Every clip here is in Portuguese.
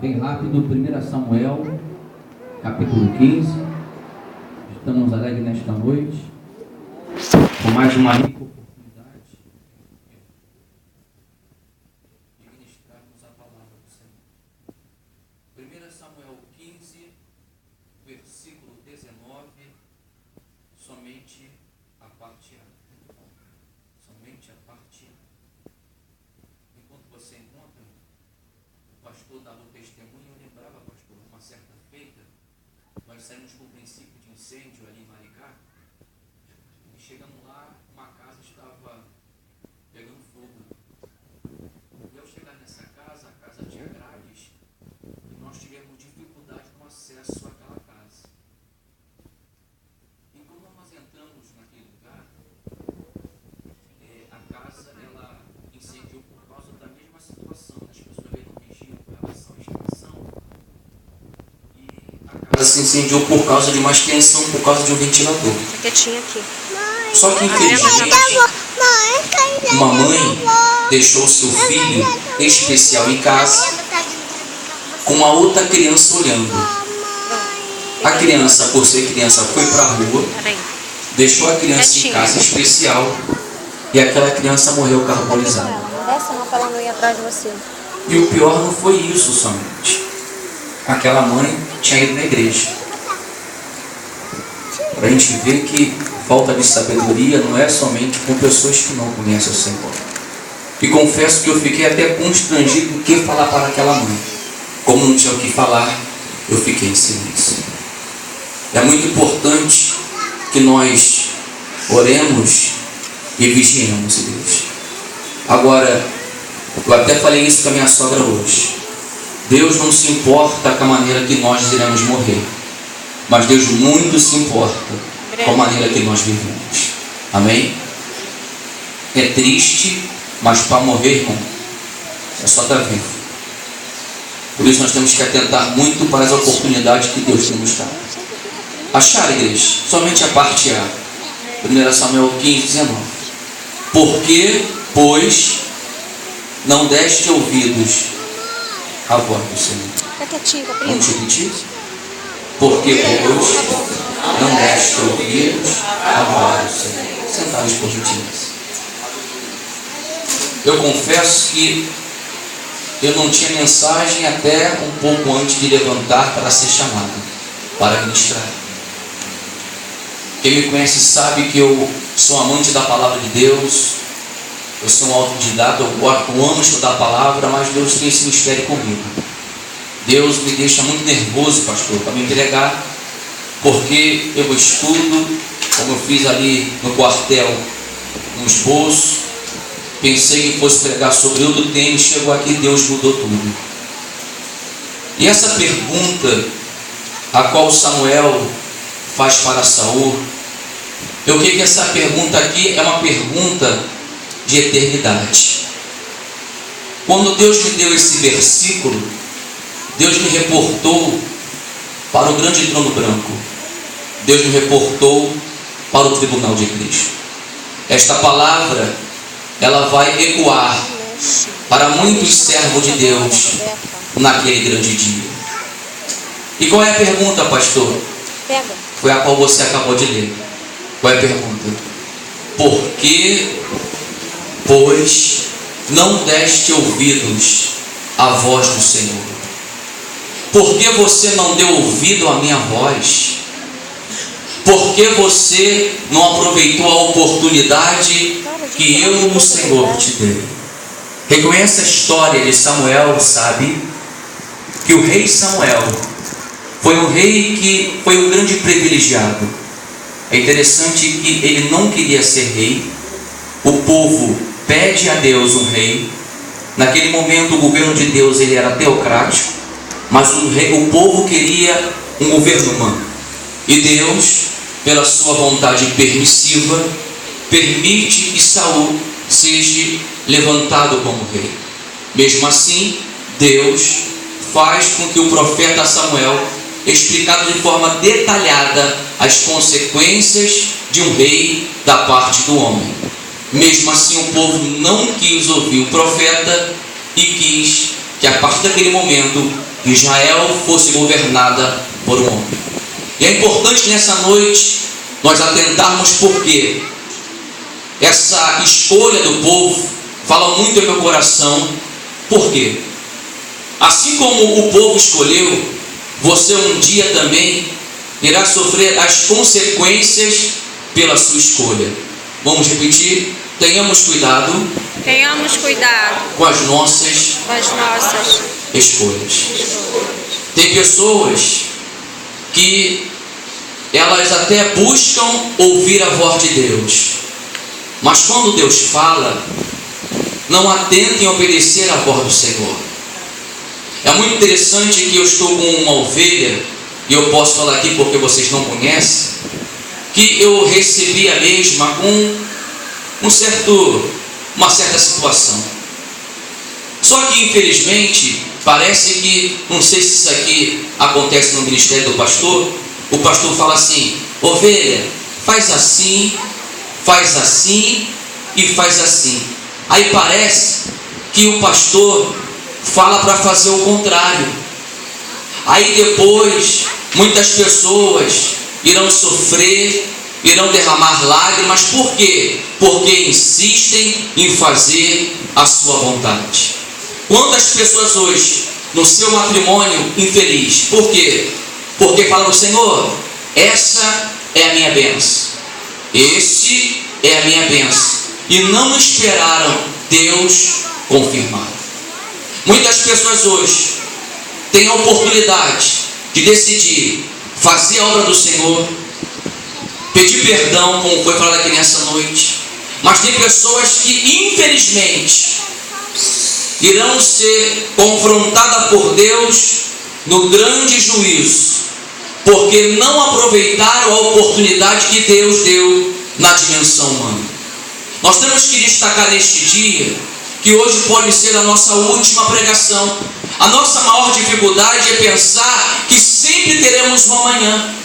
Bem rápido, 1 Samuel, capítulo 15. Estamos alegres nesta noite, com mais uma rica oportunidade de ministrarmos a palavra do Senhor. 1 Samuel 15, versículo 19, somente a parte A. Somente a parte A. Enquanto você encontra, o pastor dava o testemunho, eu lembrava, pastor, uma certa feita, nós saímos com o princípio de incêndio ali em Maricá, e chegamos lá, uma casa estava pegando fogo. E ao chegar nessa casa, a casa tinha grades, e nós tivemos dificuldade no acesso àquela casa. E quando nós entramos naquele lugar, a casa, ela incendiou por causa da mesma situação, as pessoas não mexiam com relação à extensão, e a casa se incendiou por causa de uma extensão, por causa de um ventilador. Quietinha aqui. Só que infelizmente, uma mãe deixou seu filho especial em casa, com uma outra criança olhando. A criança, por ser criança, foi para a rua, deixou a criança em casa especial, e aquela criança morreu carbonizada. Desce não, pra ela não ir atrás de você. E o pior não foi isso somente. Aquela mãe tinha ido na igreja. Para a gente ver que falta de sabedoria não é somente com pessoas que não conhecem o Senhor. E confesso que eu fiquei até constrangido do que falar para aquela mãe. Como não tinha o que falar, eu fiquei em silêncio. É muito importante que nós oremos e vigiemos, Deus. Agora, eu até falei isso com a minha sogra hoje. Deus não se importa com a maneira que nós iremos morrer, mas Deus muito se importa com a maneira que nós vivemos. Amém? É triste, mas para morrer, irmão, é só estar vivo. Por isso nós temos que atentar muito para as oportunidades que Deus tem nos dado. Achar, igreja, somente a parte A. 1 Samuel 15, 19. Porque, pois, não deste ouvidos à voz do Senhor. Fica quietinha, prima. Vamos repetir? Porque, pois, não deste ouvidos à voz do Senhor. Sentados por gentileza. Eu confesso que eu não tinha mensagem até um pouco antes de levantar para ser chamado, para ministrar. Quem me conhece sabe que eu sou amante da palavra de Deus, eu sou um autodidata, eu amo estudar a palavra, mas Deus tem esse mistério comigo. Deus me deixa muito nervoso, pastor, para me entregar, porque eu estudo, como eu fiz ali no quartel, no esboço, pensei que fosse pregar sobre o do tênis, chegou aqui, Deus mudou tudo. E essa pergunta, a qual Samuel faz para Saul, eu creio que essa pergunta aqui é uma pergunta de eternidade. Quando Deus me deu esse versículo, Deus me reportou para o grande trono branco. Deus me reportou para o tribunal de Cristo. Esta palavra, ela vai ecoar para muitos servos de Deus naquele grande dia. E qual é a pergunta, pastor? Foi a qual você acabou de ler. Qual é a pergunta? Por que, pois, não deste ouvidos à voz do Senhor? Por que você não deu ouvido à minha voz? Por que você não aproveitou a oportunidade que eu, o Senhor, te dei? Quem conhece a história de Samuel sabe que o rei Samuel foi um rei que foi um grande privilegiado. É interessante que ele não queria ser rei. O povo pede a Deus um rei. Naquele momento o governo de Deus ele era teocrático, mas o povo queria um governo humano. E Deus, pela sua vontade permissiva, permite que Saul seja levantado como rei. Mesmo assim, Deus faz com que o profeta Samuel explicasse de forma detalhada as consequências de um rei da parte do homem. Mesmo assim, o povo não quis ouvir o profeta e quis que a partir daquele momento Israel fosse governada por um homem. E é importante que nessa noite nós atentarmos porque essa escolha do povo fala muito ao meu coração. Por quê? Assim como o povo escolheu, você um dia também irá sofrer as consequências pela sua escolha. Vamos repetir? Tenhamos cuidado com as nossas escolhas. Tem pessoas que elas até buscam ouvir a voz de Deus, mas quando Deus fala, não atentem a obedecer a voz do Senhor. É muito interessante que eu estou com uma ovelha, e eu posso falar aqui porque vocês não conhecem, que eu recebi a mesma com uma certa situação. Só que infelizmente, parece que, não sei se isso aqui acontece no ministério do pastor, o pastor fala assim: ovelha, faz assim e faz assim. Aí parece que o pastor fala para fazer o contrário. Aí depois muitas pessoas irão sofrer, irão derramar lágrimas. Por quê? Porque insistem em fazer a sua vontade. Quantas pessoas hoje no seu matrimônio infeliz? Por quê? Porque falam: Senhor, essa é a minha bênção, este é a minha bênção, e não esperaram Deus confirmar. Muitas pessoas hoje têm a oportunidade de decidir fazer a obra do Senhor, pedir perdão, como foi falado aqui nessa noite, mas tem pessoas que infelizmente irão ser confrontadas por Deus no grande juízo, porque não aproveitaram a oportunidade que Deus deu na dimensão humana. Nós temos que destacar neste dia, que hoje pode ser a nossa última pregação. A nossa maior dificuldade é pensar que sempre teremos um amanhã.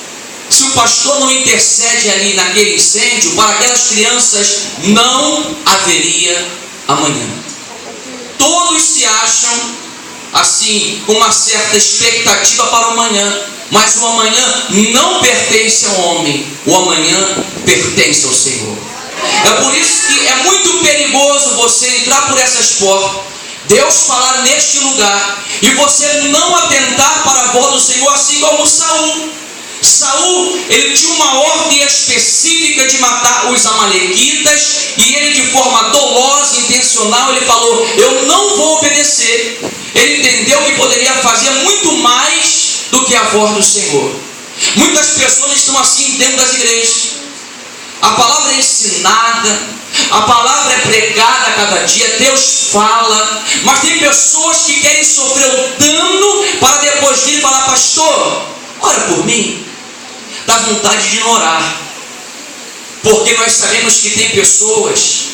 Se o pastor não intercede ali naquele incêndio, para aquelas crianças não haveria amanhã. Todos se acham assim, com uma certa expectativa para o amanhã, mas o amanhã não pertence ao homem, o amanhã pertence ao Senhor. É por isso que é muito perigoso você entrar por essas portas, Deus falar neste lugar, e você não atentar para a voz do Senhor, assim como Saul. Saul, ele tinha uma ordem específica de matar os amalequitas, e ele, de forma dolosa, intencional, ele falou: eu não vou obedecer. Ele entendeu que poderia fazer muito mais do que a voz do Senhor. Muitas pessoas estão assim dentro das igrejas. A palavra é ensinada, a palavra é pregada a cada dia, Deus fala, mas tem pessoas que querem sofrer o dano para depois vir falar: pastor, ora por mim. Dá vontade de orar, porque nós sabemos que tem pessoas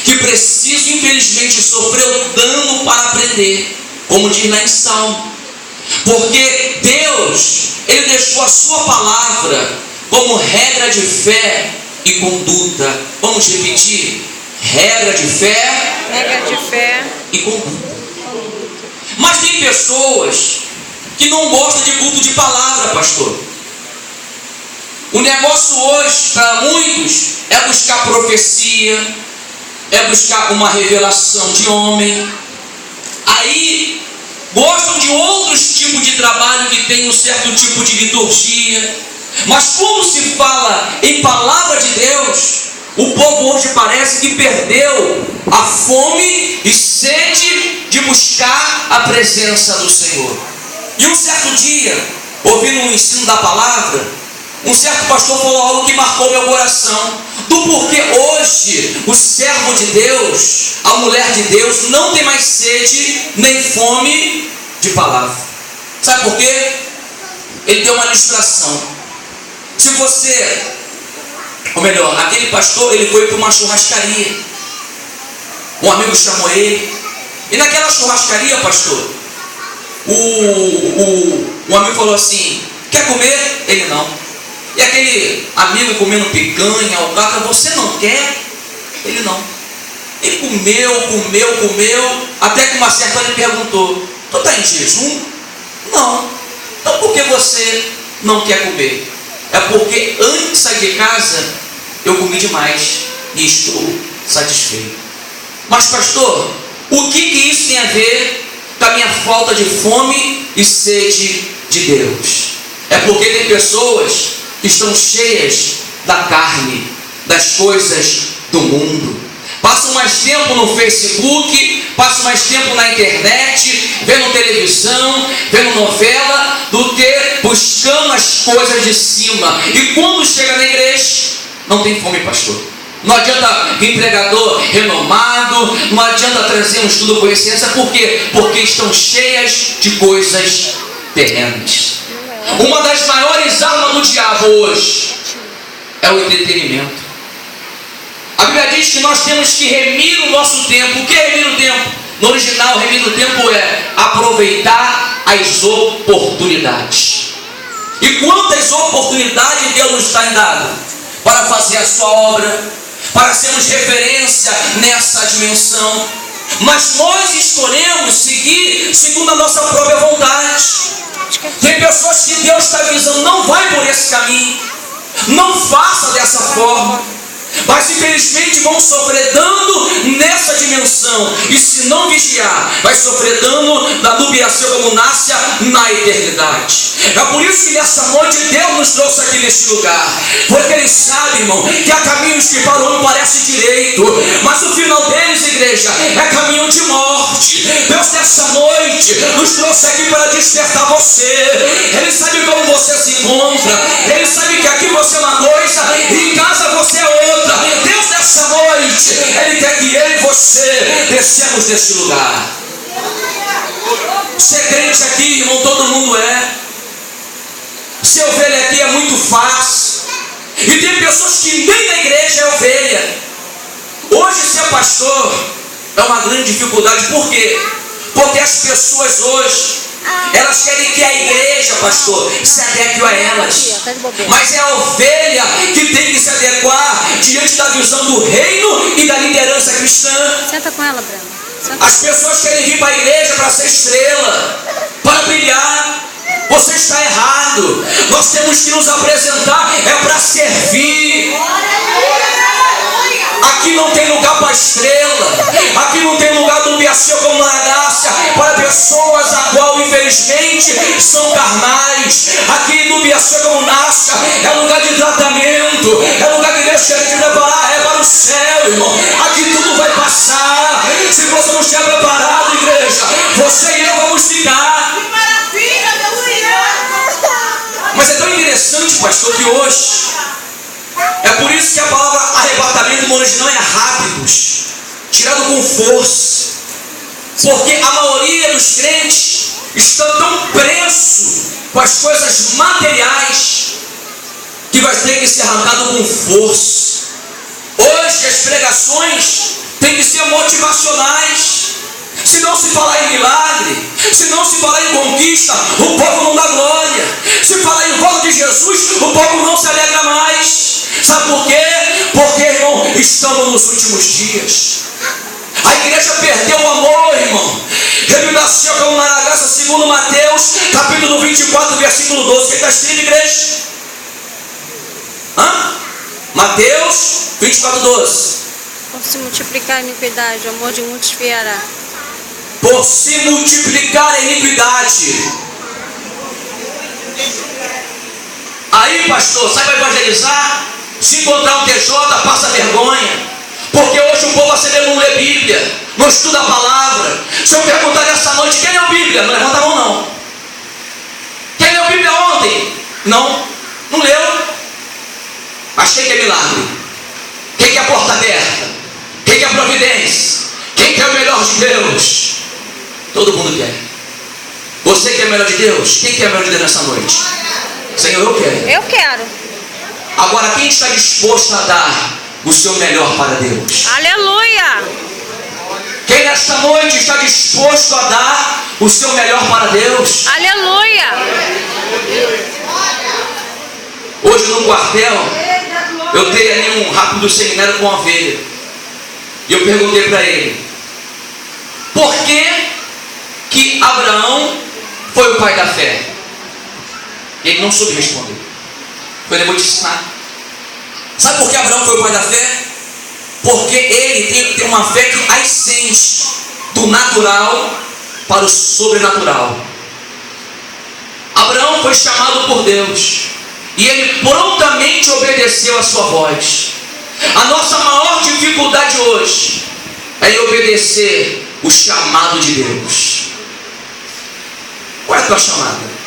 que precisam infelizmente sofrer o dano para aprender, como diz lá em Salmo, porque Deus, ele deixou a sua palavra como regra de fé e conduta. Vamos repetir: regra de fé e conduta. Mas tem pessoas que não gostam de culto de palavra, pastor. O negócio hoje, para muitos, é buscar profecia, é buscar uma revelação de homem. Aí gostam de outros tipos de trabalho que tem um certo tipo de liturgia. Mas como se fala em palavra de Deus, o povo hoje parece que perdeu a fome e sede de buscar a presença do Senhor. E um certo dia, ouvindo um ensino da palavra, um certo pastor falou algo que marcou meu coração, do porquê hoje o servo de Deus, a mulher de Deus, não tem mais sede nem fome de palavra. Sabe por quê? Ele deu uma ilustração. Se você, ou melhor, aquele pastor, ele foi para uma churrascaria. Um amigo chamou ele, e naquela churrascaria, pastor, o amigo falou assim: quer comer? Ele não. E aquele amigo comendo picanha, alcatra: você não quer? Ele não. Ele comeu, até que uma certa hora ele perguntou: Tu está em jejum? Não. Então por que você não quer comer? É porque antes de sair de casa, eu comi demais e estou satisfeito. Mas pastor, o que isso tem a ver com a minha falta de fome e sede de Deus? É porque tem pessoas que estão cheias da carne, das coisas do mundo. Passam mais tempo no Facebook, passam mais tempo na internet, vendo televisão, vendo novela, do que buscando as coisas de cima. E quando chega na igreja, não tem fome, pastor. Não adianta vir pregador renomado, não adianta trazer um estudo com essência. Por quê? Porque estão cheias de coisas terrenas. Uma das maiores armas do diabo hoje é o entretenimento. A Bíblia diz que nós temos que remir o nosso tempo. O que é remir o tempo? No original, remir o tempo é aproveitar as oportunidades. E quantas oportunidades Deus nos está dando para fazer a sua obra, para sermos referência nessa dimensão. Mas nós escolhemos seguir segundo a nossa própria vontade. Tem pessoas que Deus está avisando, não vai por esse caminho, não faça dessa forma. Mas infelizmente vão sofrer dano nessa dimensão. E se não vigiar, vai sofrer dano da nubiação como nasce na eternidade. É por isso que nessa noite Deus nos trouxe aqui neste lugar. Porque Ele sabe, irmão, que há caminhos que para o homem parece direito, mas o final deles, igreja, é caminho de morte. Deus nessa noite nos trouxe aqui para despertar você. Ele sabe como você se encontra. Ele sabe que aqui você é uma coisa e em casa você é outra. Deus nessa noite, Ele quer que eu e você descemos desse lugar. Ser crente aqui, irmão, todo mundo é. Ser ovelha aqui é muito fácil. E tem pessoas que nem na igreja é ovelha. Hoje ser pastor é uma grande dificuldade. Por quê? Porque as pessoas hoje, elas querem que a igreja, pastor, se adeque a elas. Mas é a ovelha que tem que se adequar diante da visão do reino e da liderança cristã. Senta com ela, Breno. As pessoas querem vir para a igreja para ser estrela, para brilhar. Você está errado. Nós temos que nos apresentar para servir. Aqui não tem lugar para estrela. Aqui não tem lugar do Biacil como na graça para pessoas a qual infelizmente são carnais. Aqui no Biacil como nasce é lugar de tratamento. É lugar que Deus quer te preparar. É para o céu, irmão. Aqui tudo vai passar. Se você não estiver preparado, igreja, você e eu vamos ficar. Que maravilha, meu Senhor. Mas é tão interessante, pastor, que hoje é por isso que a palavra arrebatamento no original é rápidos, tirado com força. Porque a maioria dos crentes estão tão presos com as coisas materiais que vai ter que ser arrancado com força. Hoje as pregações têm que ser motivacionais. Se não se falar em milagre, se não se falar em conquista, o povo não dá glória. Se falar em volta de Jesus, o povo não se alegra mais. Sabe por quê? Porque, irmão, estamos nos últimos dias. A igreja perdeu o amor, irmão. Revelação como na graça, segundo Mateus, capítulo 24, versículo 12. O que está escrito, igreja? Mateus 24, 12. Por se multiplicar a iniquidade, o amor de muitos fiará. Por se multiplicar a iniquidade. Aí, pastor, sai para evangelizar. Se encontrar um TJ, passa vergonha. Porque hoje o povo acendendo não lê Bíblia, não estuda a palavra. Se eu perguntar nessa noite, quem leu Bíblia? Não levanta a mão, não. Quem leu Bíblia ontem? Não leu. Mas quem quer milagre? Quem quer porta aberta? Quem quer providência? Quem quer o melhor de Deus? Todo mundo quer. Você quer o melhor de Deus? Quem quer o melhor de Deus nessa noite? Senhor, eu quero. Eu quero. Agora, quem está disposto a dar o seu melhor para Deus? Aleluia! Quem nesta noite está disposto a dar o seu melhor para Deus? Aleluia! Hoje no quartel, eu dei ali um rápido seminário com uma ovelha. E eu perguntei para ele: por que que Abraão foi o pai da fé? Ele não soube responder. Eu vou te ensinar. Sabe por que Abraão foi o pai da fé? Porque ele tem uma fé que ascende do natural para o sobrenatural. Abraão foi chamado por Deus e ele prontamente obedeceu a sua voz. A nossa maior dificuldade hoje é em obedecer o chamado de Deus. Qual é a tua chamada?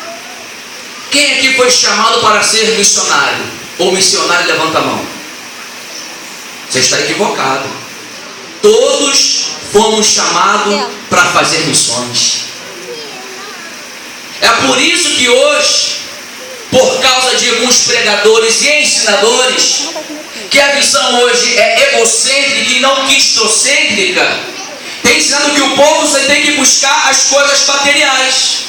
Quem aqui foi chamado para ser missionário? Ou missionário, levanta a mão. Você está equivocado. Todos fomos chamados para fazer missões. É por isso que hoje, por causa de alguns pregadores e ensinadores, que a visão hoje é egocêntrica e não cristocêntrica, tem ensinado que o povo você tem que buscar as coisas materiais.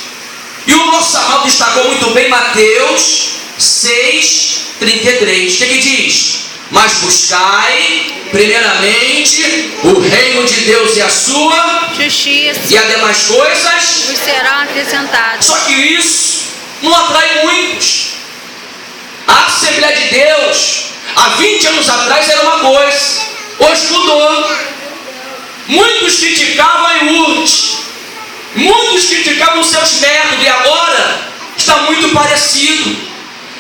E o nosso amado destacou muito bem Mateus 6:33. O que diz? Mas buscai primeiramente o reino de Deus e a sua justiça, e as demais coisas vos serão acrescentadas. Só que isso não atrai muitos. A Assembleia de Deus há 20 anos atrás era uma coisa, hoje mudou. Muitos criticavam a IURT, muitos criticavam os seus métodos, e agora está muito parecido.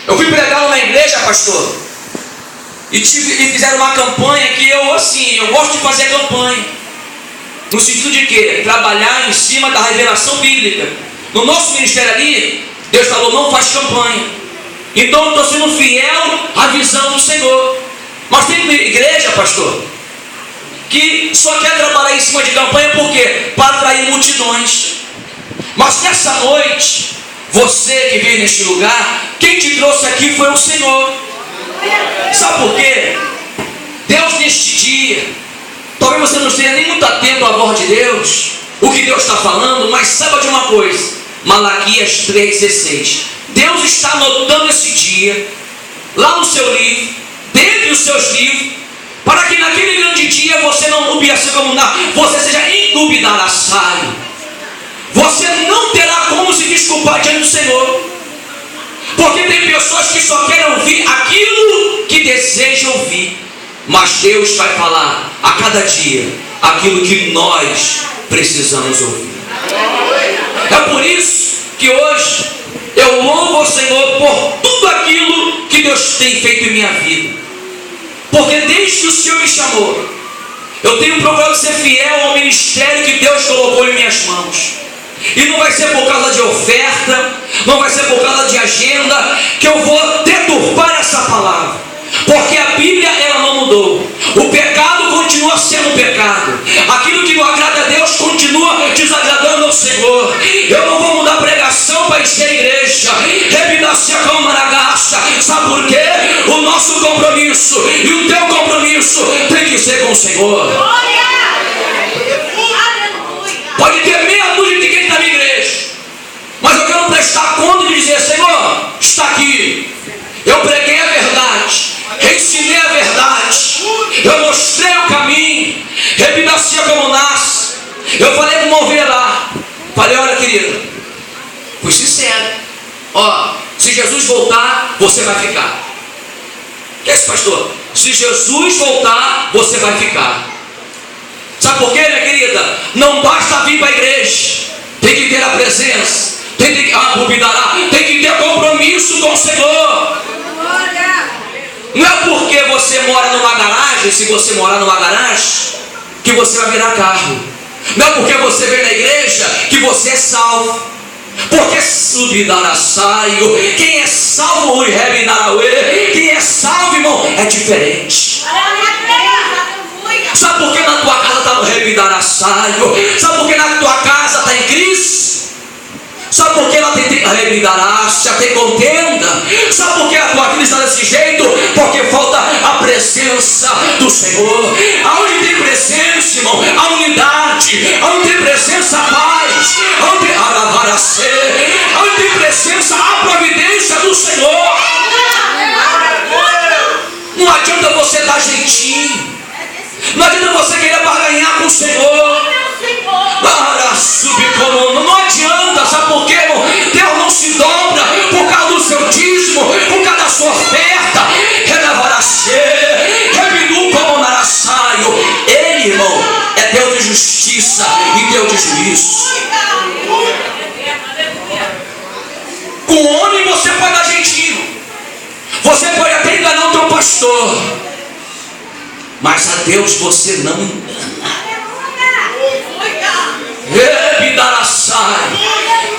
Eu fui pregar numa igreja, pastor, e fizeram uma campanha que eu gosto de fazer campanha, no sentido de quê? Trabalhar em cima da revelação bíblica. No nosso ministério ali, Deus falou, não faz campanha. Então eu estou sendo fiel à visão do Senhor. Mas tem igreja, pastor, que só quer trabalhar em cima de campanha, por quê? Para atrair multidões. Mas nessa noite, você que veio neste lugar, quem te trouxe aqui foi o Senhor. Sabe por quê? Deus neste dia, talvez você não esteja nem muito atento à voz de Deus, o que Deus está falando, mas saiba de uma coisa, Malaquias 3,16. Deus está anotando esse dia, lá no seu livro, dentre os seus livros, para que naquele grande dia você não você seja indubitaraçário. Você não terá como se desculpar diante do Senhor. Porque tem pessoas que só querem ouvir aquilo que desejam ouvir. Mas Deus vai falar a cada dia aquilo que nós precisamos ouvir. É por isso que hoje eu louvo ao Senhor por tudo aquilo que Deus tem feito em minha vida. Porque desde que o Senhor me chamou, eu tenho procurado ser fiel ao ministério que Deus colocou em minhas mãos. E não vai ser por causa de oferta, não vai ser por causa de agenda, que eu vou deturpar essa palavra. Porque a Bíblia, ela não mudou. O pecado continua sendo pecado. Aquilo que não agrada a Deus continua desagradando ao Senhor. Eu não vou mudar pregação para encher a igreja. Sabe por quê? O nosso compromisso e o teu compromisso tem que ser com o Senhor. Pode ter meia dúzia de quem está na igreja, mas eu quero prestar conta de dizer, Senhor, está aqui. Eu preguei a verdade, ensinei a verdade, eu mostrei o caminho, rebidacia como nasce. Eu falei com uma ovelha lá, falei, olha querida, fui sincero, se Jesus voltar, você vai ficar. O que é isso, pastor? Se Jesus voltar, você vai ficar. Sabe por quê, minha querida? Não basta vir para a igreja, tem que ter a presença, tem que ter compromisso com o Senhor. Não é porque você mora numa garagem, se você morar numa garagem, que você vai virar carro. Não é porque você vem na igreja que você é salvo. Porque subidaraçaio, quem é salvo, quem é salvo, irmão, é diferente. Sabe por que na tua casa está no rebidaraçaio? Sabe por que na tua casa está em crise? Sabe por que ela tem rebidarácia, tem contenda? Sabe por que a tua vida está desse jeito? Porque falta a presença do Senhor. Aonde tem presença, irmão, a unidade. Aonde tem presença, a paz. Aonde tem presença, a providência do Senhor. Não adianta você dar jeitinho. Não adianta você querer barganhar com o Senhor. Não adianta, sabe por quê, irmão? Deus não se dobra por causa do seu dízimo, por causa da sua oferta. Ele, irmão, é Deus de justiça e Deus de juízo. Com o homem você pode dar jeitinho, você pode até enganar o teu pastor, mas a Deus você não engana.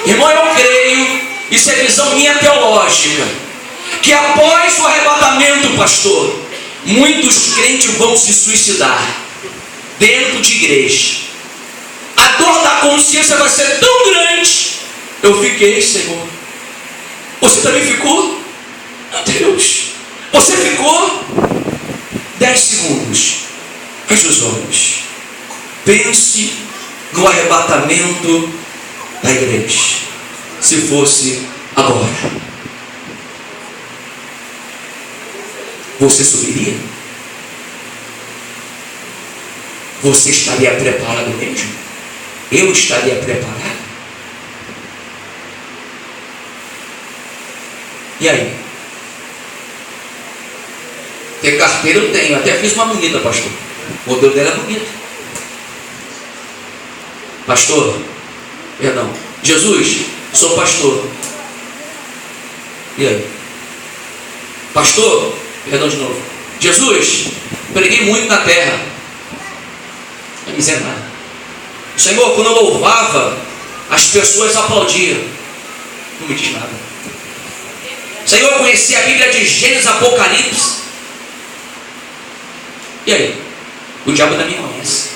Irmão, eu creio, isso é visão minha teológica, que após o arrebatamento, pastor, muitos crentes vão se suicidar dentro de igreja. A dor da consciência vai ser tão grande. Eu fiquei, Senhor. Você também ficou? Meu Deus. Você ficou? 10 segundos. Feche os olhos. Pense no arrebatamento da igreja. Se fosse agora, você subiria? Você estaria preparado mesmo? Eu estaria preparado? E aí? Ter carteira eu tenho, até fiz uma bonita, pastor. O modelo dela é bonito. Pastor, perdão. Jesus, sou pastor. E aí? Pastor, perdão de novo. Jesus, preguei muito na terra. Não me dizer nada. Senhor, quando eu louvava, as pessoas aplaudiam. Não me diz nada. Senhor, eu conheci a Bíblia de Gênesis, Apocalipse. E aí? O diabo também conhece.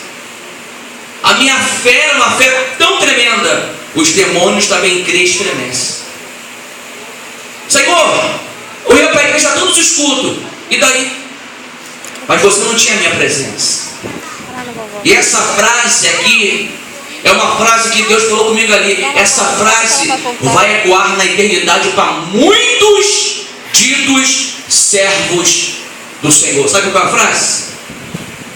A minha fé era uma fé tão tremenda, os demônios também creem e estremecem. Senhor, eu ia para a igreja todos os cultos. E daí? Mas você não tinha a minha presença. E essa frase aqui é uma frase que Deus falou comigo ali. Essa frase vai ecoar na eternidade para muitos ditos servos do Senhor. Sabe qual é a frase?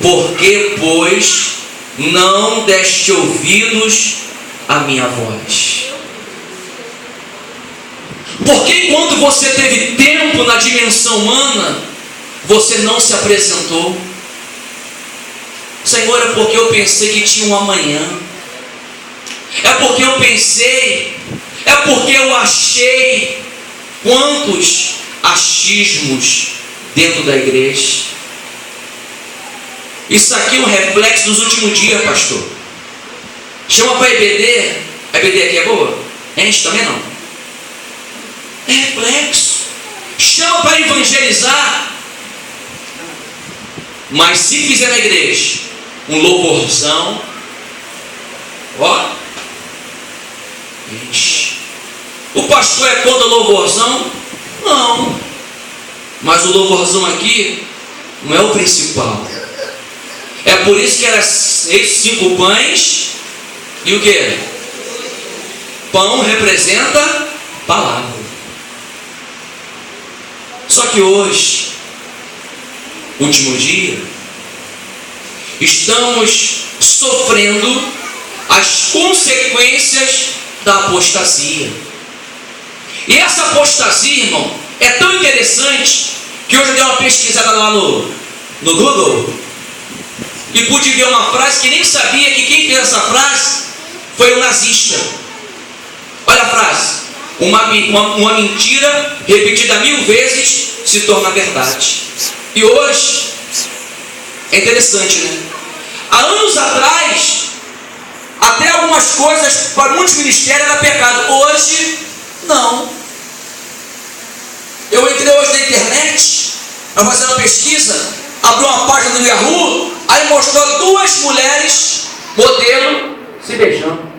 Porque, pois, não deste ouvidos à minha voz. Porque enquanto você teve tempo na dimensão humana, você não se apresentou. Senhor, é porque eu pensei que tinha um amanhã. É porque eu pensei, é porque eu achei. Quantos achismos dentro da igreja. Isso aqui é um reflexo dos últimos dias, pastor. Chama para EBD. A EBD aqui é boa? Enche também não. É reflexo. Chama para evangelizar. Mas se fizer na igreja um louvorzão, ó, enche. O pastor é contra o louvorzão? Não. Mas o louvorzão aqui não é o principal. É por isso que era 5 pães e o que? Pão representa palavra. Só que hoje, último dia, estamos sofrendo as consequências da apostasia. E essa apostasia, irmão, é tão interessante que hoje eu dei uma pesquisada lá no Google e pude ver uma frase que nem sabia que quem fez essa frase foi um nazista. Olha a frase: uma mentira repetida 1000 vezes se torna verdade. E hoje é interessante, né? Há anos atrás, até algumas coisas para muitos ministérios era pecado. Hoje, não. Eu entrei hoje na internet para fazer uma pesquisa, abri uma página do Yahoo, aí mostrou 2 mulheres, modelo, se beijando.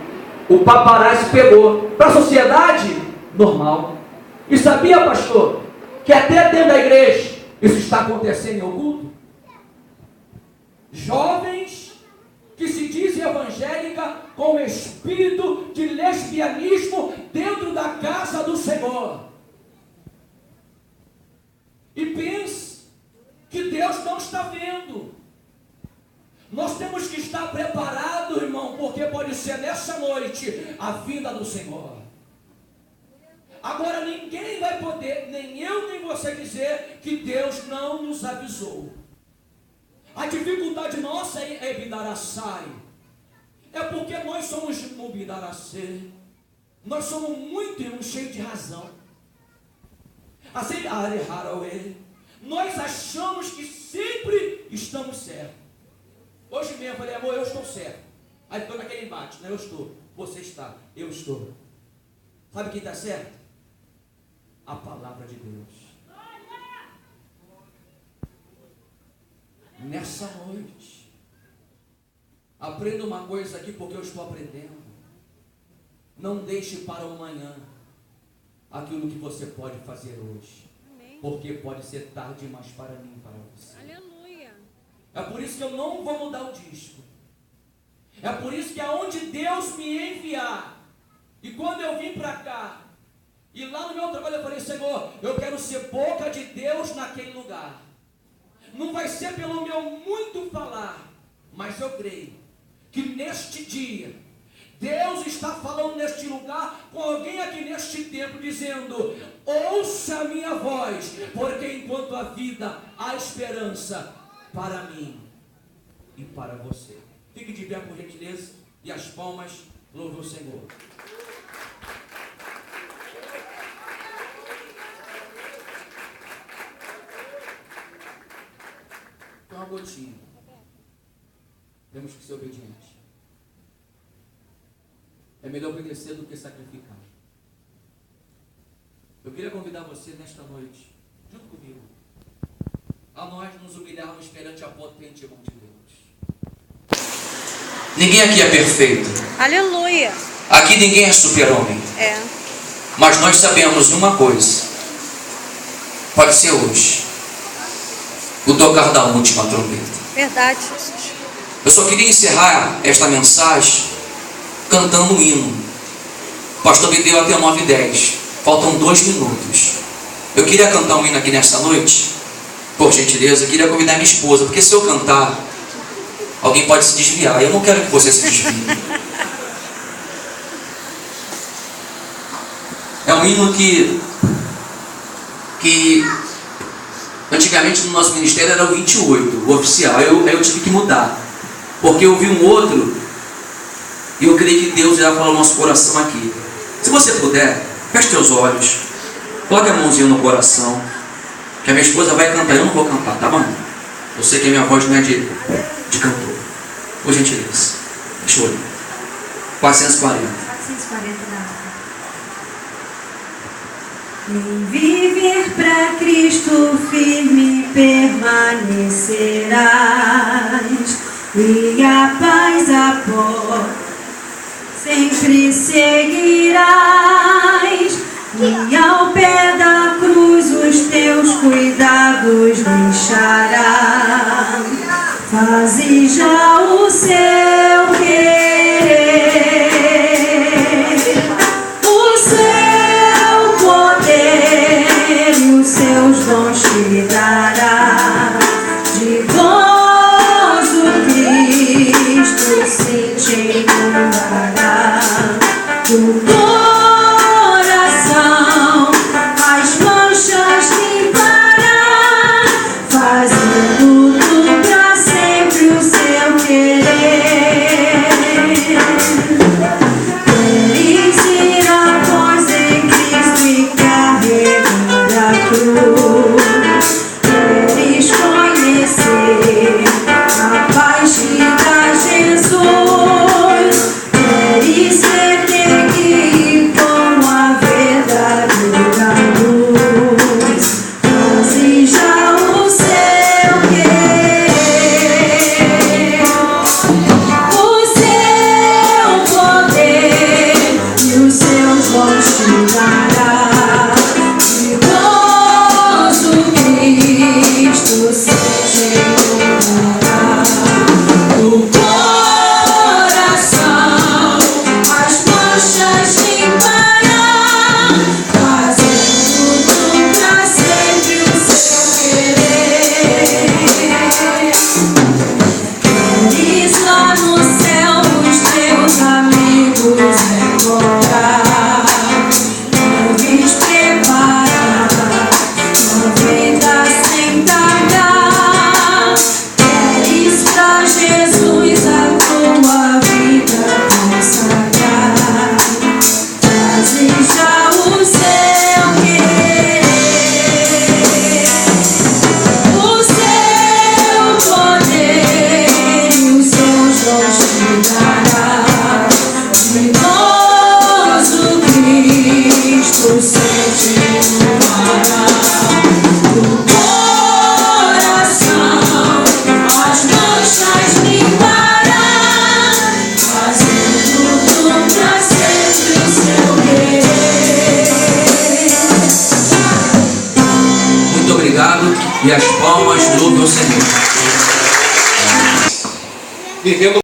O paparazzi pegou. Para a sociedade, normal. E sabia, pastor, que até dentro da igreja isso está acontecendo em algum culto? Jovens que se dizem evangélica com espírito de lesbianismo dentro da casa do Senhor. E pense que Deus não está vendo. Nós temos que estar preparados, irmão, porque porque pode ser nessa noite a vinda do Senhor. Agora ninguém vai poder, nem eu nem você, dizer que Deus não nos avisou. A dificuldade nossa é Bidaraçai. É porque nós somos Mubidaracê. Nós somos muito cheios de razão. Assim, nós achamos que sempre estamos certos. Hoje mesmo eu falei, amor, eu estou certo. Aí estou naquele embate, né? Eu estou, você está, eu estou. Sabe quem está certo? A palavra de Deus. Nessa noite, aprenda uma coisa aqui, porque eu estou aprendendo. Não deixe para o amanhã aquilo que você pode fazer hoje. Amém. Porque pode ser tarde demais para mim e para você. Aleluia. É por isso que eu não vou mudar o disco. É por isso que aonde Deus me enviar, e quando eu vim para cá, e lá no meu trabalho eu falei, Senhor, eu quero ser boca de Deus naquele lugar. Não vai ser pelo meu muito falar, mas eu creio que neste dia, Deus está falando neste lugar com alguém aqui neste tempo, dizendo, ouça a minha voz, porque enquanto há vida, há esperança para mim e para você. Fique de pé, por gentileza, e as palmas, louve o Senhor. Tem uma gotinha. Temos que ser obedientes. É melhor obedecer do que sacrificar. Eu queria convidar você nesta noite, junto comigo, a nós nos humilharmos perante a potente mão de Deus. Ninguém aqui é perfeito. Aleluia. Aqui ninguém é super-homem. É. Mas nós sabemos uma coisa. Pode ser hoje. O tocar da última trombeta. Verdade, Jesus. Eu só queria encerrar esta mensagem cantando um hino. O pastor me deu até 9h10. Faltam 2 minutos. Eu queria cantar um hino aqui nesta noite. Por gentileza, eu queria convidar minha esposa, porque se eu cantar, alguém pode se desviar. Eu não quero que você se desvie. É um hino que antigamente no nosso ministério era o 28, o oficial. Eu tive que mudar, porque eu vi um outro e eu creio que Deus irá falar no nosso coração aqui. Se você puder, feche seus olhos, coloque a mãozinha no coração, que a minha esposa vai cantar. Eu não vou cantar, tá bom? Eu sei que a minha voz não é de cantor. Por gentileza, deixa eu olhar. 440. 440 da Em viver pra Cristo firme permanecerás, e a paz após sempre seguirás, e ao pé da cruz os teus cuidados deixarás. Faze já o seu querer, o seu poder e os seus dons te dará. De gozo Cristo se te inundará. Do coração as manchas limpará, fazendo pra sempre o seu querer. Queres ir após em Cristo e carregando a cruz. Queres conhecer a paz que dá Jesus. Queres ser que com a verdadeira luz. Faze já o seu querer, o seu poder e os seus dons te dará. De gozo Cristo se te inundará. Do coração as manchas limpará, fazendo pra sempre o seu querer. Queres lá no céu os teus e as palmas louvem ao Senhor. Vivendo